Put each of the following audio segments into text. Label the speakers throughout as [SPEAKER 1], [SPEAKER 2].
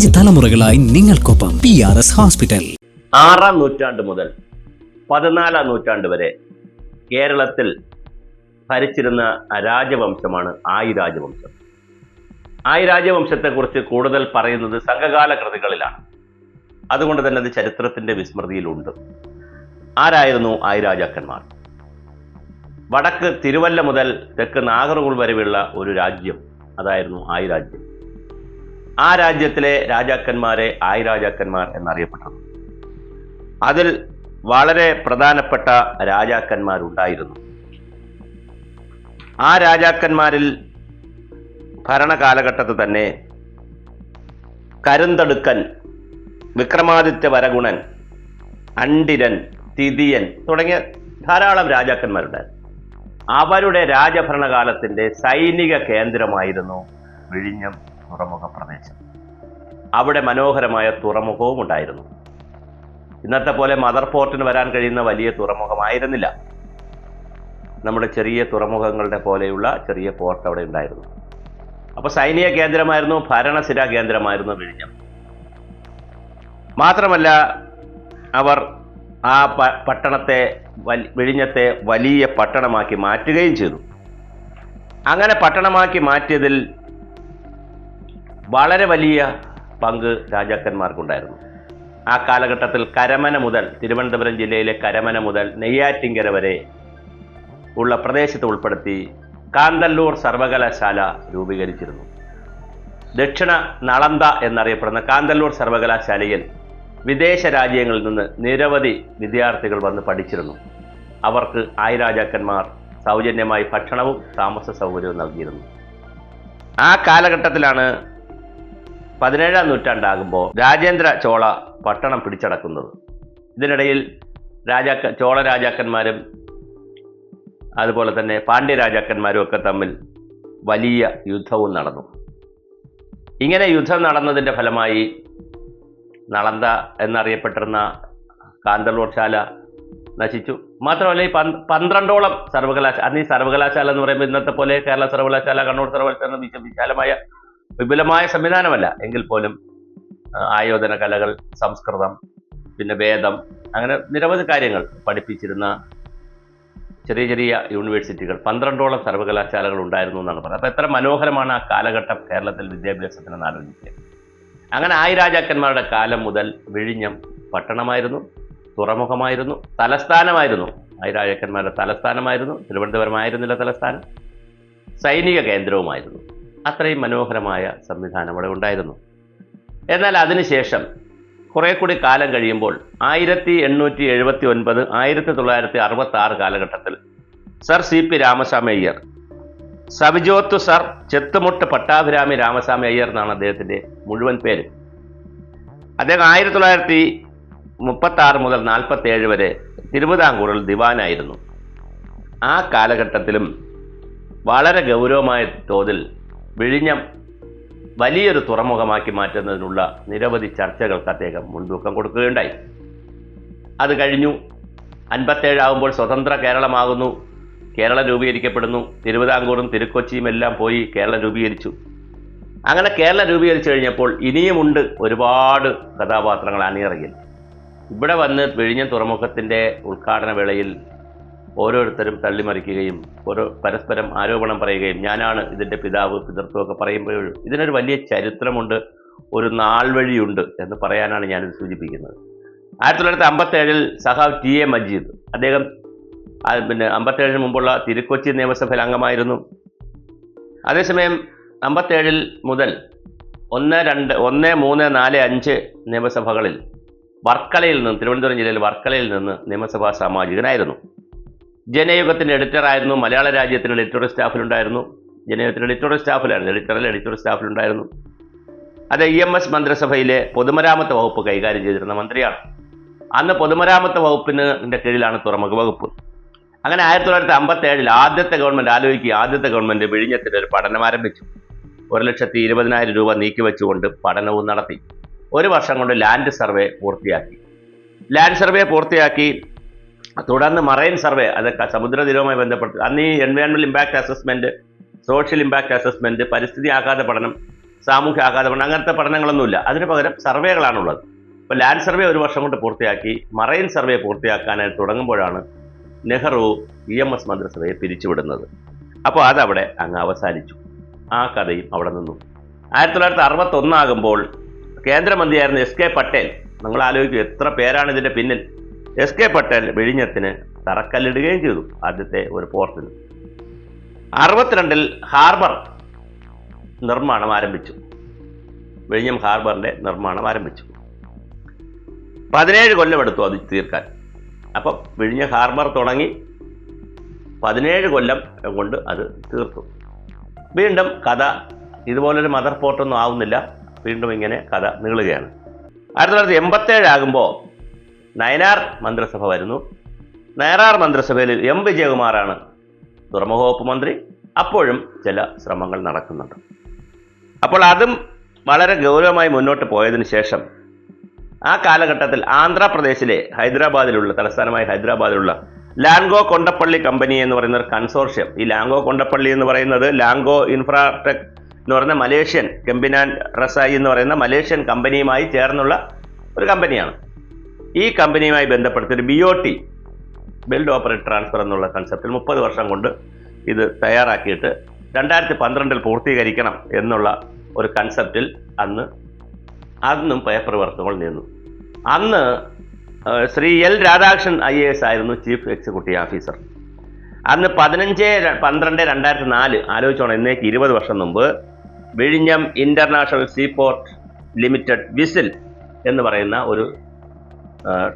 [SPEAKER 1] 5 തലമുറകളായി നിങ്ങൾക്കൊപ്പം PRS hospital.
[SPEAKER 2] 6-ാം നൂറ്റാണ്ട് മുതൽ 14-ാം നൂറ്റാണ്ട് വരെ കേരളത്തിൽ ഭരിച്ചിരുന്ന രാജവംശമാണ് ആയി രാജവംശം. ആയി രാജവംശത്തെക്കുറിച്ച് കൂടുതൽ പറയുന്നത് സംഘകാല കൃതികളിലാണ്. അതുകൊണ്ട് തന്നെ അത് ചരിത്രത്തിന്റെ വിസ്മൃതിയിലുണ്ട്. ആരായിരുന്നു ആയി രാജാക്കന്മാർ? വടക്ക് തിരുവല്ല മുതൽ തെക്ക് നാഗർകോവിൽ വരെയുള്ള ഒരു രാജ്യം, അതായിരുന്നു ആയി രാജ്യം. ആ രാജ്യത്തിലെ രാജാക്കന്മാരെ ആയി രാജാക്കന്മാർ എന്നറിയപ്പെട്ടു. അതിൽ വളരെ പ്രധാനപ്പെട്ട രാജാക്കന്മാരുണ്ടായിരുന്നു. ആ രാജാക്കന്മാരിൽ ഭരണകാലഘട്ടത്തിൽ തന്നെ കരുന്തടുക്കൻ, വിക്രമാദിത്യ വരഗുണൻ, അണ്ടിരൻ, തിതിയൻ തുടങ്ങിയ ധാരാളം രാജാക്കന്മാരുണ്ടായിരുന്നു. അവരുടെ രാജഭരണകാലത്തിന്റെ സൈനിക കേന്ദ്രമായിരുന്നു വിഴിഞ്ഞം തുറമുഖ പ്രദേശം. അവിടെ മനോഹരമായ തുറമുഖവും ഉണ്ടായിരുന്നു. ഇന്നത്തെ പോലെ മദർ പോർട്ടിന് വരാൻ കഴിയുന്ന വലിയ തുറമുഖമായിരുന്നില്ല. നമ്മുടെ ചെറിയ തുറമുഖങ്ങളുടെ പോലെയുള്ള ചെറിയ പോർട്ട് അവിടെ ഉണ്ടായിരുന്നു. അപ്പോൾ സൈനിക കേന്ദ്രമായിരുന്നു, ഭരണസിരാ കേന്ദ്രമായിരുന്നു വിഴിഞ്ഞം. മാത്രമല്ല, അവർ ആ പട്ടണത്തെ, വിഴിഞ്ഞത്തെ വലിയ പട്ടണമാക്കി മാറ്റുകയും ചെയ്തു. അങ്ങനെ പട്ടണമാക്കി മാറ്റിയതിൽ വളരെ വലിയ പങ്ക് രാജാക്കന്മാർക്കുണ്ടായിരുന്നു. ആ കാലഘട്ടത്തിൽ കരമന മുതൽ, തിരുവനന്തപുരം ജില്ലയിലെ കരമന മുതൽ നെയ്യാറ്റിൻകര വരെ ഉള്ള പ്രദേശത്ത് ഉൾപ്പെടുത്തി കാന്തല്ലൂർ സർവകലാശാല രൂപീകരിച്ചിരുന്നു. ദക്ഷിണ നളന്ദ എന്നറിയപ്പെടുന്ന കാന്തല്ലൂർ സർവകലാശാലയിൽ വിദേശ രാജ്യങ്ങളിൽ നിന്ന് നിരവധി വിദ്യാർത്ഥികൾ വന്ന് പഠിച്ചിരുന്നു. അവർക്ക് ആയി രാജാക്കന്മാർ സൗജന്യമായി ഭക്ഷണവും താമസ സൗകര്യവും നൽകിയിരുന്നു. ആ കാലഘട്ടത്തിലാണ് 17-ാം നൂറ്റാണ്ടാകുമ്പോൾ രാജേന്ദ്ര ചോള പട്ടണം പിടിച്ചടക്കുന്നത്. ഇതിനിടയിൽ ചോള രാജാക്കന്മാരും അതുപോലെ തന്നെ പാണ്ഡ്യ രാജാക്കന്മാരും ഒക്കെ തമ്മിൽ വലിയ യുദ്ധവും നടന്നു. ഇങ്ങനെ യുദ്ധം നടന്നതിൻ്റെ ഫലമായി നളന്ദ എന്നറിയപ്പെട്ടിരുന്ന കാന്തല്ലൂർ ശാല നശിച്ചു. മാത്രമല്ല, ഈ 12ഓളം സർവകലാശാല, അന്ന് ഈ സർവകലാശാല എന്ന് പറയുമ്പോൾ ഇന്നത്തെ പോലെ കേരള സർവകലാശാല, കണ്ണൂർ സർവകലാശാല വിശാലമായ വിപുലമായ സംവിധാനമല്ല. എങ്കിൽ പോലും ആയോധന കലകൾ, സംസ്കൃതം, പിന്നെ വേദം, അങ്ങനെ നിരവധി കാര്യങ്ങൾ പഠിപ്പിച്ചിരുന്ന ചെറിയ ചെറിയ യൂണിവേഴ്സിറ്റികൾ, 12ഓളം സർവകലാശാലകൾ ഉണ്ടായിരുന്നു എന്നാണ് പറയുന്നത്. അപ്പോൾ എത്ര മനോഹരമാണ് ആ കാലഘട്ടം കേരളത്തിൽ വിദ്യാഭ്യാസത്തിന് ആലോചിക്കുക. അങ്ങനെ ആയി രാജാക്കന്മാരുടെ കാലം മുതൽ വിഴിഞ്ഞം പട്ടണമായിരുന്നു, തുറമുഖമായിരുന്നു, തലസ്ഥാനമായിരുന്നു. ആയി രാജാക്കന്മാരുടെ തലസ്ഥാനമായിരുന്നു. തിരുവനന്തപുരമായിരുന്നില്ല തലസ്ഥാനം, സൈനിക കേന്ദ്രവുമായിരുന്നു. അത്രയും മനോഹരമായ സംവിധാനം അവിടെ ഉണ്ടായിരുന്നു. എന്നാൽ അതിനുശേഷം കുറെ കൂടി കാലം കഴിയുമ്പോൾ 1879, 1966 കാലഘട്ടത്തിൽ സർ CP രാമസ്വാമി അയ്യർ, സബിജോത്ത് സർ ചെത്തുമുട്ട് പട്ടാഭിരാമി രാമസ്വാമി അയ്യർ എന്നാണ് അദ്ദേഹത്തിൻ്റെ മുഴുവൻ പേര്. അദ്ദേഹം 1936 മുതൽ 47 വരെ തിരുവിതാംകൂറിൽ ദിവാനായിരുന്നു. ആ കാലഘട്ടത്തിലും വളരെ ഗൗരവമായ തോതിൽ വിഴിഞ്ഞം വലിയൊരു തുറമുഖമാക്കി മാറ്റുന്നതിനുള്ള നിരവധി ചർച്ചകൾക്ക് അദ്ദേഹം മുൻതൂക്കം കൊടുക്കുകയുണ്ടായി. അത് കഴിഞ്ഞു. 57 ആകുമ്പോൾ സ്വതന്ത്ര കേരളമാകുന്നു, കേരളം രൂപീകരിക്കപ്പെടുന്നു. തിരുവിതാംകൂറും തിരുക്കൊച്ചിയും എല്ലാം പോയി കേരളം രൂപീകരിച്ചു. അങ്ങനെ കേരളം രൂപീകരിച്ചു കഴിഞ്ഞപ്പോൾ ഇനിയുമുണ്ട് ഒരുപാട് കഥാപാത്രങ്ങൾ അണിയറയിൽ. ഇവിടെ വന്ന് വിഴിഞ്ഞം തുറമുഖത്തിൻ്റെ ഉദ്ഘാടന വേളയിൽ ഓരോരുത്തരും തള്ളിമറിക്കുകയും പരസ്പരം ആരോപണം പറയുകയും ഞാനാണ് ഇതിൻ്റെ പിതാവ്, പിതൃത്വമൊക്കെ പറയുമ്പോൾ ഇതിനൊരു വലിയ ചരിത്രമുണ്ട്, ഒരു നാൾ വഴിയുണ്ട് എന്ന് പറയാനാണ് ഞാനിത് സൂചിപ്പിക്കുന്നത്. 1957 സഖാവ് TA മജീദ്, അദ്ദേഹം 57 മുമ്പുള്ള തിരുക്കൊച്ചി നിയമസഭയിൽ അംഗമായിരുന്നു. അതേസമയം 57 മുതൽ 1, 2, 1, 3, 4, 5 നിയമസഭകളിൽ വർക്കലയിൽ നിന്ന്, തിരുവനന്തപുരം ജില്ലയിൽ വർക്കലയിൽ നിന്ന് നിയമസഭാ സാമാജികനായിരുന്നു. ജനയുഗത്തിൻ്റെ എഡിറ്ററായിരുന്നു. മലയാള രാജ്യത്തിൻ്റെ എഡിറ്റോറിയൽ സ്റ്റാഫിലുണ്ടായിരുന്നു. ജനയുഗത്തിൻ്റെ എഡിറ്റോറിയൽ സ്റ്റാഫിലായിരുന്നു, എഡിറ്റോറിയൽ സ്റ്റാഫിലുണ്ടായിരുന്നു. അത് EMS മന്ത്രിസഭയിലെ പൊതുമരാമത്ത് വകുപ്പ് കൈകാര്യം ചെയ്തിരുന്ന മന്ത്രിയാണ്. അന്ന് പൊതുമരാമത്ത് വകുപ്പിൻ്റെ കീഴിലാണ് തുറമുഖ വകുപ്പ്. അങ്ങനെ 1957 ആദ്യത്തെ ഗവൺമെൻറ് വിഴിഞ്ഞത്തിൻ്റെ ഒരു പഠനം ആരംഭിച്ചു. 1,20,000 രൂപ നീക്കിവെച്ചുകൊണ്ട് പഠനവും നടത്തി. 1 വർഷം കൊണ്ട് ലാൻഡ് സർവേ പൂർത്തിയാക്കി. തുടർന്ന് മറൈൻ സർവേ, അതൊക്കെ സമുദ്രതീരവുമായി ബന്ധപ്പെട്ട് അന്ന് ഈ എൻവയോൺമെന്റൽ impact assessment, social impact assessment, പരിസ്ഥിതി ആഘാത പഠനം സാമൂഹ്യ ആഘാത പഠനം അങ്ങനത്തെ പഠനങ്ങളൊന്നുമില്ല. അതിന് പകരം സർവേകളാണുള്ളത്. ഇപ്പോൾ ലാൻഡ് സർവേ ഒരു വർഷം കൊണ്ട് പൂർത്തിയാക്കി മറൈൻ സർവേ പൂർത്തിയാക്കാനായി തുടങ്ങുമ്പോഴാണ് നെഹ്റു EMS മന്ത്രിസഭയെ പിരിച്ചുവിടുന്നത്. അപ്പോൾ അതവിടെ അങ്ങ് അവസാനിച്ചു. ആ കഥയും അവിടെ നിന്നു. 1961 ആകുമ്പോൾ കേന്ദ്രമന്ത്രിയായിരുന്ന SK പട്ടേൽ, നിങ്ങൾ ആലോചിക്കും എത്ര പേരാണ് ഇതിൻ്റെ പിന്നിൽ. SK പട്ടേൽ വിഴിഞ്ഞത്തിന് തറക്കല്ലിടുകയും ചെയ്തു, ആദ്യത്തെ ഒരു പോർട്ടിന്. 62 ഹാർബർ നിർമ്മാണം ആരംഭിച്ചു. വിഴിഞ്ഞം ഹാർബറിൻ്റെ നിർമ്മാണം ആരംഭിച്ചു. 17 കൊല്ലം എടുത്തു അത് തീർക്കാൻ. അപ്പം വിഴിഞ്ഞം ഹാർബർ തുടങ്ങി 17 കൊല്ലം കൊണ്ട് അത് തീർത്തു. വീണ്ടും കഥ ഇതുപോലൊരു മദർ പോർട്ടൊന്നും ആവുന്നില്ല. വീണ്ടും ഇങ്ങനെ കഥ നീളുകയാണ്. 1987 ആകുമ്പോൾ നയനാർ മന്ത്രിസഭ വരുന്നു. നയനാർ മന്ത്രിസഭയിൽ M വിജയകുമാറാണ് തുറമുഖ വകുപ്പ് മന്ത്രി. അപ്പോഴും ചില ശ്രമങ്ങൾ നടക്കുന്നുണ്ട്. അപ്പോൾ അതും വളരെ ഗൗരവമായി മുന്നോട്ട് പോയതിനു ശേഷം ആ കാലഘട്ടത്തിൽ ആന്ധ്രാപ്രദേശിലെ തലസ്ഥാനമായ ഹൈദരാബാദിലുള്ള ലാംഗോ കൊണ്ടപ്പള്ളി കമ്പനി എന്ന് പറയുന്ന ഒരു കൺസോർഷ്യം. ഈ ലാംഗോ കൊണ്ടപ്പള്ളി എന്ന് പറയുന്നത് ലാംഗോ ഇൻഫ്രാടെക് എന്ന് പറയുന്ന മലേഷ്യൻ കെമ്പിനാൻ റസായി എന്ന് പറയുന്ന മലേഷ്യൻ കമ്പനിയുമായി ചേർന്നുള്ള ഒരു കമ്പനിയാണ്. ഈ കമ്പനിയുമായി ബന്ധപ്പെടുത്തി ഒരു BOT, ബിൽഡ് ഓപ്പറേറ്റ് ട്രാൻസ്ഫർ എന്നുള്ള കൺസെപ്റ്റിൽ 30 വർഷം കൊണ്ട് ഇത് തയ്യാറാക്കിയിട്ട് 2012 പൂർത്തീകരിക്കണം എന്നുള്ള ഒരു കൺസെപ്റ്റിൽ അന്നും പേപ്പർ വർക്കുകൾ നീന്നു. അന്ന് ശ്രീ L. രാധാകൃഷ്ണൻ IAS ആയിരുന്നു ചീഫ് എക്സിക്യൂട്ടീവ് ഓഫീസർ. അന്ന് 15/12/2004, ആലോചിച്ചോണം, ഇന്നേക്ക് 20 വർഷം മുമ്പ് വിഴിഞ്ഞം ഇന്റർനാഷണൽ സീപോർട്ട് ലിമിറ്റഡ് വിസിൽ എന്ന് പറയുന്ന ഒരു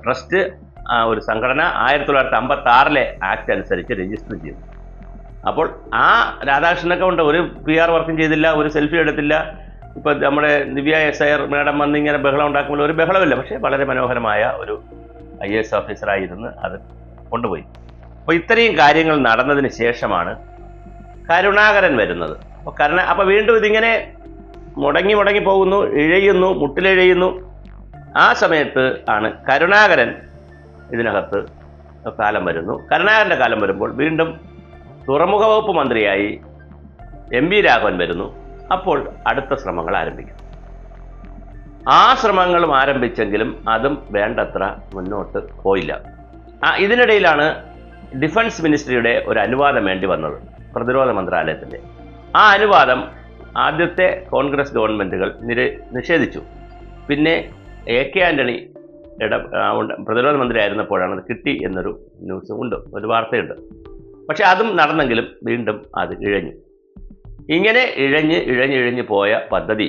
[SPEAKER 2] ട്രസ്റ്റ്, ഒരു സംഘടന 1956 ആക്ട് അനുസരിച്ച് രജിസ്റ്റർ ചെയ്തു. അപ്പോൾ ആ രാധാകൃഷ്ണനൊക്കെ ഉണ്ട്, ഒരു PR വർക്കും ചെയ്തില്ല, ഒരു സെൽഫി എടുത്തില്ല. ഇപ്പോൾ നമ്മുടെ ദിവ്യ SIR മേഡം വന്നിങ്ങനെ ബഹളം ഉണ്ടാക്കുമ്പോൾ ഒരു ബഹളമില്ല, പക്ഷേ വളരെ മനോഹരമായ ഒരു IAS ഓഫീസറായിരുന്നു അത് കൊണ്ടുപോയി. അപ്പോൾ ഇത്രയും കാര്യങ്ങൾ നടന്നതിന് ശേഷമാണ് കരുണാകരൻ വരുന്നത്. അപ്പോൾ വീണ്ടും ഇതിങ്ങനെ മുടങ്ങി പോകുന്നു, ഇഴയുന്നു, മുട്ടിലിഴയുന്നു. ആ സമയത്ത് ആണ് കരുണാകരൻ ഇതിനകത്ത് കാലം വരുന്നു. കരുണാകരൻ്റെ കാലം വരുമ്പോൾ വീണ്ടും തുറമുഖ വകുപ്പ് മന്ത്രിയായി MV രാഘവൻ വരുന്നു. അപ്പോൾ അടുത്ത ശ്രമങ്ങൾ ആരംഭിക്കും. ആ ശ്രമങ്ങളും ആരംഭിച്ചെങ്കിലും അതും വേണ്ടത്ര മുന്നോട്ട് പോയില്ല. ഇതിനിടയിലാണ് ഡിഫൻസ് മിനിസ്ട്രിയുടെ ഒരു അനുവാദം വേണ്ടി വന്നത്, പ്രതിരോധ മന്ത്രാലയത്തിൻ്റെ. ആ അനുവാദം ആദ്യത്തെ കോൺഗ്രസ് ഗവൺമെൻറ്റുകൾ നിഷേധിച്ചു. പിന്നെ AK ആൻ്റണി പ്രതിരോധ മന്ത്രി ആയിരുന്നപ്പോഴാണ് അത് കിട്ടി എന്നൊരു ന്യൂസ് ഉണ്ട്, ഒരു വാർത്തയുണ്ട്. പക്ഷെ അതും നടന്നെങ്കിലും വീണ്ടും അത് ഇഴഞ്ഞു. ഇങ്ങനെ ഇഴഞ്ഞ് പോയ പദ്ധതി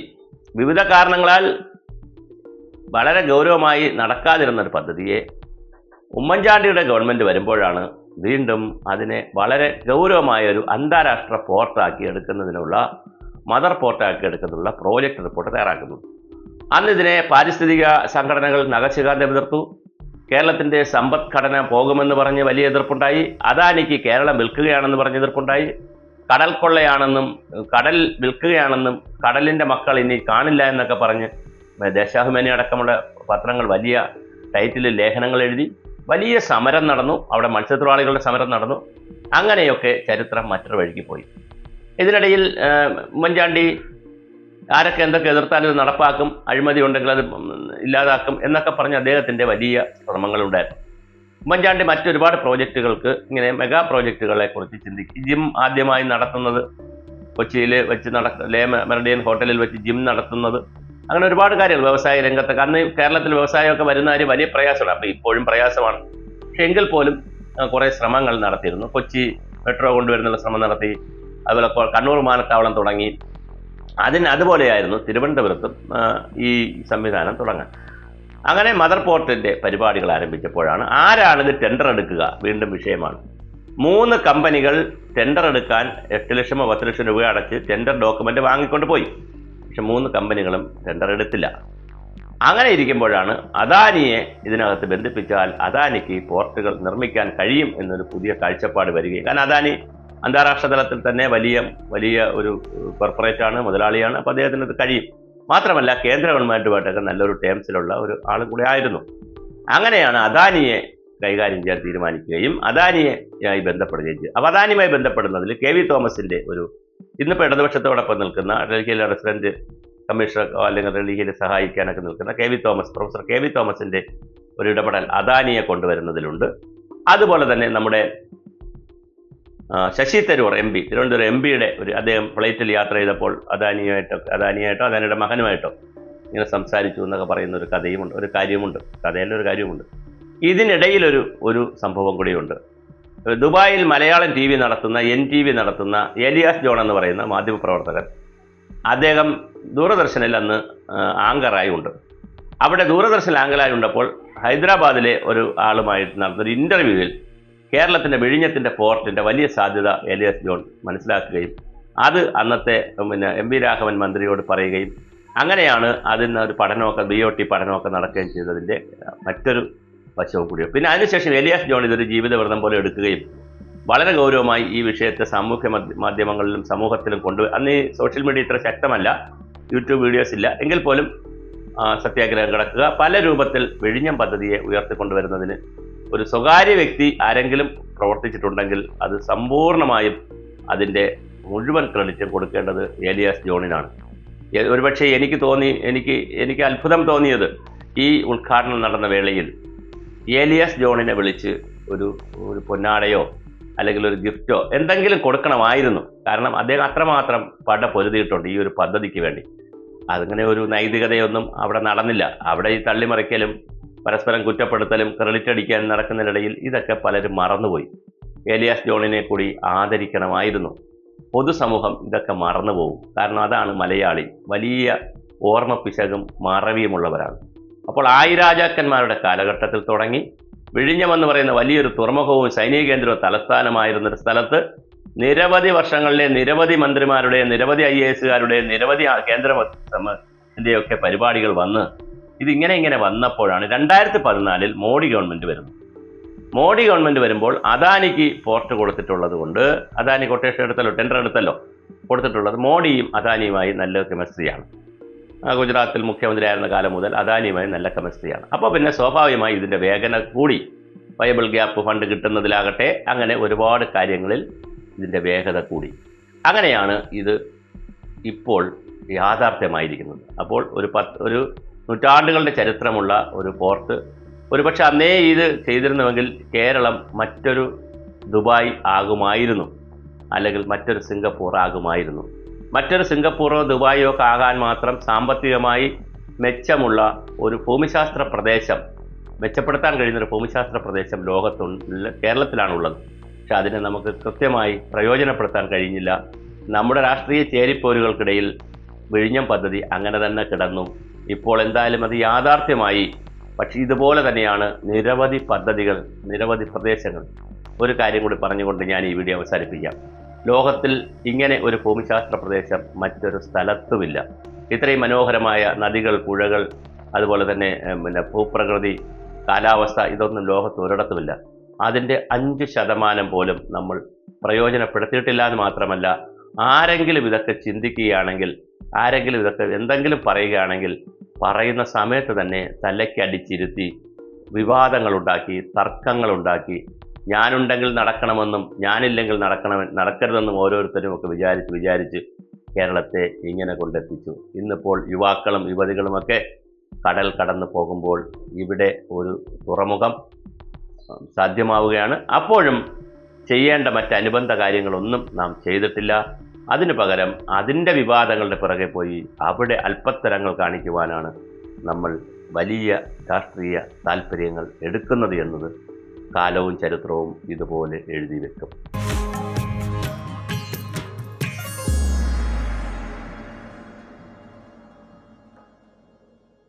[SPEAKER 2] വിവിധ കാരണങ്ങളാൽ വളരെ ഗൗരവമായി നടക്കാതിരുന്നൊരു പദ്ധതിയെ ഉമ്മൻചാണ്ടിയുടെ ഗവൺമെൻറ് വരുമ്പോഴാണ് വീണ്ടും അതിനെ വളരെ ഗൗരവമായൊരു അന്താരാഷ്ട്ര പോർട്ടാക്കി എടുക്കുന്നതിനുള്ള മദർ പോർട്ടാക്കി എടുക്കുന്നതിനുള്ള പ്രോജക്റ്റ് റിപ്പോർട്ട് തയ്യാറാക്കുന്നു. അന്ന് ഇതിനെ പാരിസ്ഥിതിക സംഘടനകൾ നഖശിഖാന്തം എതിർത്തു. കേരളത്തിൻ്റെ സമ്പദ്ഘടന പോകുമെന്ന് പറഞ്ഞ് വലിയ എതിർപ്പുണ്ടായി. അദാനിക്ക് കേരളം വിൽക്കുകയാണെന്ന് പറഞ്ഞ് എതിർപ്പുണ്ടായി. കടൽ കൊള്ളയാണെന്നും കടൽ വിൽക്കുകയാണെന്നും കടലിൻ്റെ മക്കൾ ഇനി കാണില്ല എന്നൊക്കെ പറഞ്ഞ് ദേശാഭിമാനി അടക്കമുള്ള പത്രങ്ങൾ വലിയ ടൈറ്റിൽ ലേഖനങ്ങൾ എഴുതി. വലിയ സമരം നടന്നു, അവിടെ മത്സ്യത്തൊഴിലാളികളുടെ സമരം നടന്നു. അങ്ങനെയൊക്കെ ചരിത്രം മറ്റൊരു വഴിക്ക് പോയി. ഇതിനിടയിൽ ഉമ്മൻചാണ്ടി ആരൊക്കെ എന്തൊക്കെ എതിർത്താലും ഇത് നടപ്പാക്കും, അഴിമതി ഉണ്ടെങ്കിൽ അത് ഇല്ലാതാക്കും എന്നൊക്കെ പറഞ്ഞ് അദ്ദേഹത്തിൻ്റെ വലിയ ശ്രമങ്ങളുണ്ടായിരുന്നു. ഉമ്മൻചാണ്ടി മറ്റൊരുപാട് പ്രോജക്റ്റുകൾക്ക്, ഇങ്ങനെ മെഗാ പ്രോജക്റ്റുകളെ കുറിച്ച് ചിന്തിക്കും. ജിം ആദ്യമായി നടത്തുന്നത് കൊച്ചിയിൽ വെച്ച് ലേ മെറിഡിയൻ ഹോട്ടലിൽ വെച്ച് ജിം നടത്തുന്നത്, അങ്ങനെ ഒരുപാട് കാര്യങ്ങൾ. വ്യവസായ രംഗത്തൊക്കെ അന്ന് കേരളത്തിൽ വ്യവസായമൊക്കെ വരുന്ന കാര്യം വലിയ പ്രയാസമാണ്. അപ്പോൾ ഇപ്പോഴും പ്രയാസമാണ്. പക്ഷെ എങ്കിൽ പോലും കുറേ ശ്രമങ്ങൾ നടത്തിയിരുന്നു. കൊച്ചി മെട്രോ കൊണ്ടുവരുന്നുള്ള ശ്രമം നടത്തി. അതുപോലെ കണ്ണൂർ വിമാനത്താവളം തുടങ്ങി. അതുപോലെയായിരുന്നു തിരുവനന്തപുരത്തും ഈ സംവിധാനം തുടങ്ങാൻ. അങ്ങനെ മദർ പോർട്ടിൻ്റെ പരിപാടികൾ ആരംഭിച്ചപ്പോഴാണ് ആരാണിത് ടെൻഡർ എടുക്കുക വീണ്ടും വിഷയമാണ്. 3 കമ്പനികൾ ടെൻഡർ എടുക്കാൻ 8 ലക്ഷമോ 10 ലക്ഷം രൂപ അടച്ച് ടെൻഡർ ഡോക്യുമെൻ്റ് വാങ്ങിക്കൊണ്ട് പോയി. പക്ഷെ 3 കമ്പനികളും ടെൻഡർ എടുത്തില്ല. അങ്ങനെ ഇരിക്കുമ്പോഴാണ് അദാനിയെ ഇതിനകത്ത് ബന്ധിപ്പിച്ചാൽ അദാനിക്ക് പോർട്ടുകൾ നിർമ്മിക്കാൻ കഴിയും എന്നൊരു പുതിയ കാഴ്ചപ്പാട് വരികയും. കാരണം അദാനി അന്താരാഷ്ട്ര തലത്തിൽ തന്നെ വലിയ ഒരു കോർപ്പറേറ്റാണ്, മുതലാളിയാണ്. അപ്പോൾ അദ്ദേഹത്തിന് ഇത് കഴിയും. മാത്രമല്ല കേന്ദ്ര ഗവൺമെൻറ്റുമായിട്ടൊക്കെ നല്ലൊരു ടേംസിലുള്ള ഒരു ആളും കൂടെ ആയിരുന്നു. അങ്ങനെയാണ് അദാനിയെ കൈകാര്യം ചെയ്യാൻ തീരുമാനിക്കുകയും അദാനിയായി ബന്ധപ്പെടുകയും ചെയ്തു. അപ്പോൾ അദാനിയുമായി ബന്ധപ്പെടുന്നതിൽ KV തോമസിൻ്റെ ഒരു ഇന്നിപ്പോൾ ഇടതുപക്ഷത്തോടൊപ്പം നിൽക്കുന്ന ഡൽഹിയിലെ റെസിഡന്റ് കമ്മീഷണർ അല്ലെങ്കിൽ ഡൽഹിയിൽ സഹായിക്കാനൊക്കെ നിൽക്കുന്ന പ്രൊഫസർ കെ വി തോമസിന്റെ ഒരു ഇടപെടൽ അദാനിയെ കൊണ്ടുവരുന്നതിലുണ്ട്. അതുപോലെ തന്നെ നമ്മുടെ ശശി തരൂർ എം പി, തിരുവനന്തപുരം എം പിയുടെ അദ്ദേഹം ഫ്ലൈറ്റിൽ യാത്ര ചെയ്തപ്പോൾ അദാനിയായിട്ടോ അദാനിയുടെ മകനുമായിട്ടോ ഇങ്ങനെ സംസാരിച്ചു എന്നൊക്കെ പറയുന്ന ഒരു കാര്യമുണ്ട്. ഇതിനിടയിൽ ഒരു സംഭവം കൂടിയുണ്ട്. ദുബായിൽ മലയാളം TV നടത്തുന്ന NTV നടത്തുന്ന എലിയാസ് ജോൺ എന്ന് പറയുന്ന മാധ്യമപ്രവർത്തകൻ, അദ്ദേഹം ദൂരദർശനിൽ അന്ന് ആങ്കറായി ഉണ്ട്. അവിടെ ദൂരദർശൻ ആങ്കറായി ഉണ്ടപ്പോൾ ഹൈദരാബാദിലെ ഒരു ആളുമായിട്ട് നടന്നൊരു ഇൻ്റർവ്യൂവിൽ കേരളത്തിൻ്റെ വിഴിഞ്ഞത്തിൻ്റെ പോർട്ടിൻ്റെ വലിയ സാധ്യത എലിയാസ് ജോൺ മനസ്സിലാക്കുകയും അത് അന്നത്തെ എം വി രാഘവൻ മന്ത്രിയോട് പറയുകയും അങ്ങനെയാണ് അതിന് ഒരു പഠനമൊക്കെ BOT പഠനമൊക്കെ നടക്കുകയും ചെയ്തതിൻ്റെ മറ്റൊരു വശവും കൂടിയോ. പിന്നെ അതിനുശേഷം എലിയാസ് ജോൺ ഇതൊരു ജീവിതവ്രതം പോലെ എടുക്കുകയും വളരെ ഗൗരവമായി ഈ വിഷയത്തെ സാമൂഹ്യ മാധ്യമങ്ങളിലും സമൂഹത്തിലും അന്ന് ഈ സോഷ്യൽ മീഡിയ ഇത്ര ശക്തമല്ല, യൂട്യൂബ് വീഡിയോസ് ഇല്ല, എങ്കിൽ പോലും സത്യാഗ്രഹം കിടക്കുക, പല രൂപത്തിൽ വിഴിഞ്ഞം പദ്ധതിയെ ഉയർത്തിക്കൊണ്ടുവരുന്നതിന് ഒരു സ്വകാര്യ വ്യക്തി ആരെങ്കിലും പ്രവർത്തിച്ചിട്ടുണ്ടെങ്കിൽ അത് സമ്പൂർണ്ണമായും അതിൻ്റെ മുഴുവൻ ക്രെഡിറ്റും കൊടുക്കേണ്ടത് എലിയാസ് ജോണിനാണ്. ഒരുപക്ഷെ എനിക്ക് അത്ഭുതം തോന്നിയത് ഈ ഉദ്ഘാടനം നടന്ന വേളയിൽ എലിയാസ് ജോണിനെ വിളിച്ച് ഒരു പൊന്നാടയോ അല്ലെങ്കിൽ ഒരു ഗിഫ്റ്റോ എന്തെങ്കിലും കൊടുക്കണമായിരുന്നു. കാരണം അദ്ദേഹം അത്രമാത്രം പൊരുതിയിട്ടുണ്ട് ഈ ഒരു പദ്ധതിക്ക് വേണ്ടി. അതിങ്ങനെ ഒരു നൈതികതയൊന്നും അവിടെ നടന്നില്ല. അവിടെ ഈ തള്ളിമറിക്കലും പരസ്പരം കുറ്റപ്പെടുത്തലും ക്രെഡിറ്റ് അടിക്കാൻ നടക്കുന്നതിനിടയിൽ ഇതൊക്കെ പലരും മറന്നുപോയി. എലിയാസ് ജോണിനെ കൂടി ആദരിക്കണമായിരുന്നു. പൊതുസമൂഹം ഇതൊക്കെ മറന്നുപോകും. കാരണം അതാണ് മലയാളി, വലിയ ഓർമ്മ പിശകും മറവിയുമുള്ളവരാണ്. അപ്പോൾ ആയിരാജാക്കന്മാരുടെ കാലഘട്ടത്തിൽ തുടങ്ങി വിഴിഞ്ഞമെന്ന് പറയുന്ന വലിയൊരു തുറമുഖവും സൈനിക കേന്ദ്രവും തലസ്ഥാനമായിരുന്നൊരു സ്ഥലത്ത് നിരവധി വർഷങ്ങളിലെ നിരവധി മന്ത്രിമാരുടെ, നിരവധി IASകാരുടെ, നിരവധി കേന്ദ്രത്തിൻ്റെയൊക്കെ പരിപാടികൾ വന്ന് ഇതിങ്ങനെ വന്നപ്പോഴാണ് 2014 മോഡി ഗവൺമെൻറ് വരുന്നത്. മോഡി ഗവൺമെൻറ് വരുമ്പോൾ അദാനിക്ക് പോർട്ട് കൊടുത്തിട്ടുള്ളത് കൊണ്ട്, അദാനി കൊട്ടേഷൻ എടുത്തല്ലോ, ടെൻഡർ എടുത്തല്ലോ, കൊടുത്തിട്ടുള്ളത് മോഡിയും അദാനിയുമായി നല്ല കെമിസ്ട്രിയാണ്. ഗുജറാത്തിൽ മുഖ്യമന്ത്രിയായിരുന്ന കാലം മുതൽ അദാനിയുമായി നല്ല കെമിസ്ട്രിയാണ്. അപ്പോൾ പിന്നെ സ്വാഭാവികമായി ഇതിൻ്റെ വേഗത കൂടി, വയബിൾ ഗ്യാപ്പ് ഫണ്ട് കിട്ടുന്നതിലാകട്ടെ, അങ്ങനെ ഒരുപാട് കാര്യങ്ങളിൽ ഇതിൻ്റെ വേഗത കൂടി. അങ്ങനെയാണ് ഇത് ഇപ്പോൾ യാഥാർത്ഥ്യമായിരിക്കുന്നത്. അപ്പോൾ ഒരു നൂറ്റാണ്ടുകളുടെ ചരിത്രമുള്ള ഒരു പോർട്ട്, ഒരുപക്ഷെ അന്നേ ഇത് ചെയ്തിരുന്നുവെങ്കിൽ കേരളം മറ്റൊരു ദുബായ് ആകുമായിരുന്നു, അല്ലെങ്കിൽ മറ്റൊരു സിംഗപ്പൂർ ആകുമായിരുന്നു. മറ്റൊരു സിംഗപ്പൂറോ ദുബായോ ഒക്കെ ആകാൻ മാത്രം സാമ്പത്തികമായി മെച്ചമുള്ള ഒരു ഭൂമിശാസ്ത്ര പ്രദേശം, മെച്ചപ്പെടുത്താൻ കഴിയുന്നൊരു ഭൂമിശാസ്ത്ര പ്രദേശം കേരളത്തിലാണുള്ളത്. പക്ഷെ അതിനെ നമുക്ക് കൃത്യമായി പ്രയോജനപ്പെടുത്താൻ കഴിഞ്ഞില്ല. നമ്മുടെ രാഷ്ട്രീയ ചേരിപ്പോരുകൾക്കിടയിൽ വിഴിഞ്ഞം പദ്ധതി അങ്ങനെ തന്നെ കിടന്നു. ഇപ്പോൾ എന്തായാലും അത് യാഥാർത്ഥ്യമായി. പക്ഷേ ഇതുപോലെ തന്നെയാണ് നിരവധി പദ്ധതികൾ, നിരവധി പ്രദേശങ്ങൾ. ഒരു കാര്യം കൂടി പറഞ്ഞുകൊണ്ട് ഞാൻ ഈ വീഡിയോ അവസാനിപ്പിക്കാം. ലോകത്തിൽ ഇങ്ങനെ ഒരു ഭൂമിശാസ്ത്ര പ്രദേശം മറ്റൊരു സ്ഥലത്തുമില്ല. ഇത്രയും മനോഹരമായ നദികൾ, പുഴകൾ, അതുപോലെ തന്നെ ഭൂപ്രകൃതി, കാലാവസ്ഥ, ഇതൊന്നും ലോകത്ത് ഒരിടത്തുമില്ല. അതിൻ്റെ 5% പോലും നമ്മൾ പ്രയോജനപ്പെടുത്തിയിട്ടില്ല എന്ന് മാത്രമല്ല, ആരെങ്കിലും ഇതൊക്കെ ചിന്തിക്കുകയാണെങ്കിൽ, ആരെങ്കിലും ഇതൊക്കെ എന്തെങ്കിലും പറയുകയാണെങ്കിൽ പറയുന്ന സമയത്ത് തന്നെ തലയ്ക്കടിച്ചിരുത്തി വിവാദങ്ങളുണ്ടാക്കി, തർക്കങ്ങളുണ്ടാക്കി, ഞാനുണ്ടെങ്കിൽ നടക്കണമെന്നും ഞാനില്ലെങ്കിൽ നടക്കരുതെന്നും ഓരോരുത്തരും ഒക്കെ വിചാരിച്ച് കേരളത്തെ ഇങ്ങനെ കൊണ്ടെത്തിച്ചു. ഇന്നിപ്പോൾ യുവാക്കളും യുവതികളുമൊക്കെ കടൽ കടന്നു പോകുമ്പോൾ ഇവിടെ ഒരു തുറമുഖം സാധ്യമാവുകയാണ്. അപ്പോഴും ചെയ്യേണ്ട മറ്റനുബന്ധ കാര്യങ്ങളൊന്നും നാം ചെയ്തിട്ടില്ല. അതിനു പകരം അതിൻ്റെ വിവാദങ്ങളുടെ പിറകെ പോയി അവിടെ അല്പത്തരങ്ങൾ കാണിക്കുവാനാണ് നമ്മൾ വലിയ രാഷ്ട്രീയ താല്പര്യങ്ങൾ എടുക്കുന്നത് എന്നത് കാലവും ചരിത്രവും ഇതുപോലെ എഴുതി വെക്കും.